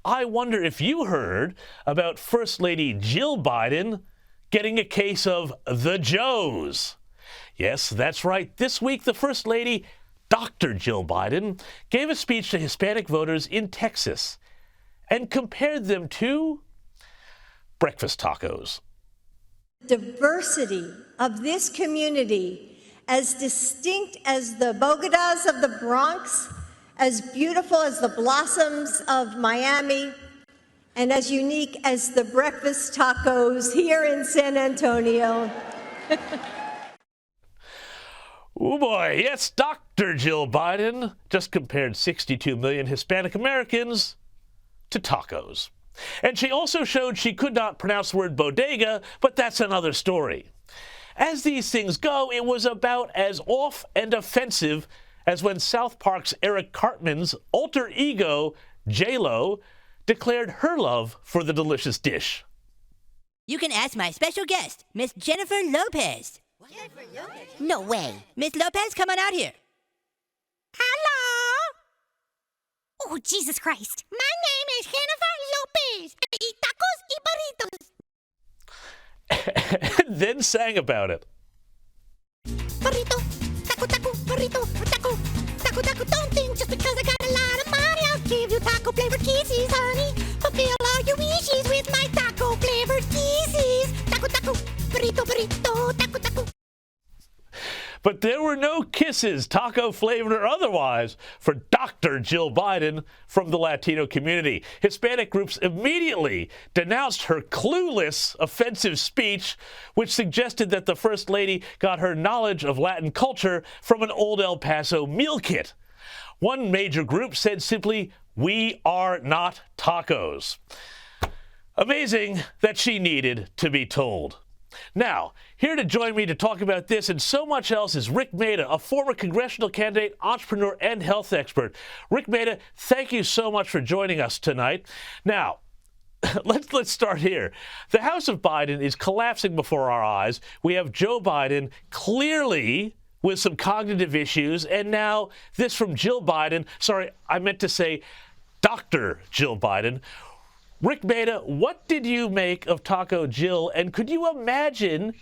I wonder if you heard about First Lady Jill Biden getting a case of the Joes. Yes, that's right. This week, the First Lady, Dr. Jill Biden, gave a speech to Hispanic voters in Texas and compared them to breakfast tacos. Diversity of this community, as distinct as the Bogotas of the Bronx, as beautiful as the blossoms of Miami, and as unique as the breakfast tacos here in San Antonio. Oh boy, yes, Dr. Jill Biden just compared 62 million Hispanic Americans to tacos. And she also showed she could not pronounce the word bodega, but that's another story. As these things go, it was about as off and offensive as when South Park's Eric Cartman's alter ego, J-Lo, declared her love for the delicious dish. You can ask my special guest, Miss Jennifer Lopez. Jennifer Lopez? No way. Miss Lopez, come on out here. Hello? Oh, Jesus Christ. My name is Jennifer Lopez. I eat tacos y burritos. And then sang about it. Burrito, taco, taco, burrito, taco, taco, taco. Don't think just because I got a lot of money, I'll give you taco-flavored kisses, honey. Fulfill all your wishes with my taco-flavored kisses. Taco, taco, burrito, burrito, taco, taco. But there were no kisses, taco-flavored or otherwise, for Dr. Jill Biden from the Latino community. Hispanic groups immediately denounced her clueless, offensive speech, which suggested that the First Lady got her knowledge of Latin culture from an old El Paso meal kit. One major group said simply, "We are not tacos." Amazing that she needed to be told. Now, here to join me to talk about this and so much else is Rik Mehta, a former congressional candidate, entrepreneur, and health expert. Rik Mehta, thank you so much for joining us tonight. Now, let's start here. The House of Biden is collapsing before our eyes. We have Joe Biden clearly with some cognitive issues, and now this from Jill Biden. Sorry, I meant to say Dr. Jill Biden. Rik Mehta, what did you make of Taco Jill, and could you imagine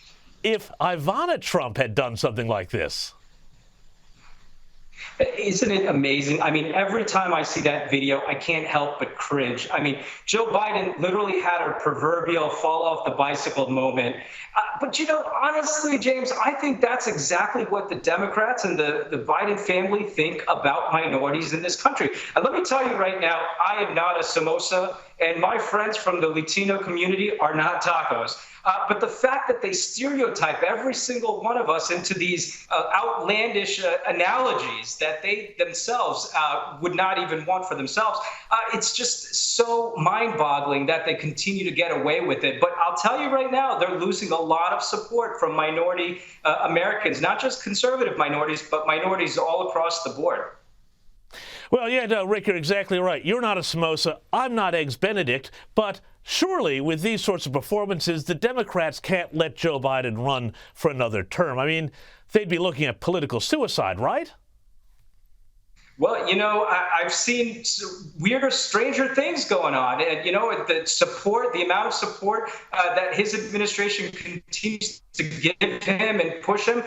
if Ivana Trump had done something like this? Isn't it amazing? I mean, every time I see that video, I can't help but cringe. I mean, Joe Biden literally had her proverbial fall off the bicycle moment. But, you know, honestly, James, I think that's exactly what the Democrats and the Biden family think about minorities in this country. And let me tell you right now, I am not a samosa, and my friends from the Latino community are not tacos. But the fact that they stereotype every single one of us into these outlandish analogies that they themselves would not even want for themselves, it's just so mind-boggling that they continue to get away with it. But I'll tell you right now, they're losing a lot of support from minority Americans, not just conservative minorities, but minorities all across the board. Well, yeah, no, Rik, you're exactly right. You're not a samosa. I'm not Eggs Benedict. But surely, with these sorts of performances, the Democrats can't let Joe Biden run for another term. I mean, they'd be looking at political suicide, right? Well, you know, I've seen weirder, stranger things going on. And, you know, the support, the amount of support that his administration continues to give him and push him,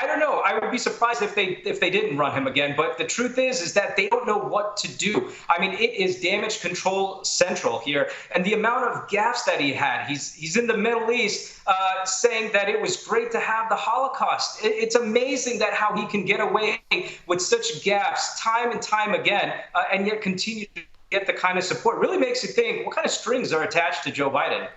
I don't know. I would be surprised if they didn't run him again. But the truth is that they don't know what to do. I mean, it is damage control central here. And the amount of gaffes that he had, he's in the Middle East saying that it was great to have the Holocaust. It's amazing that how he can get away with such gaffes time and time again and yet continue to get the kind of support. Really makes you think, what kind of strings are attached to Joe Biden?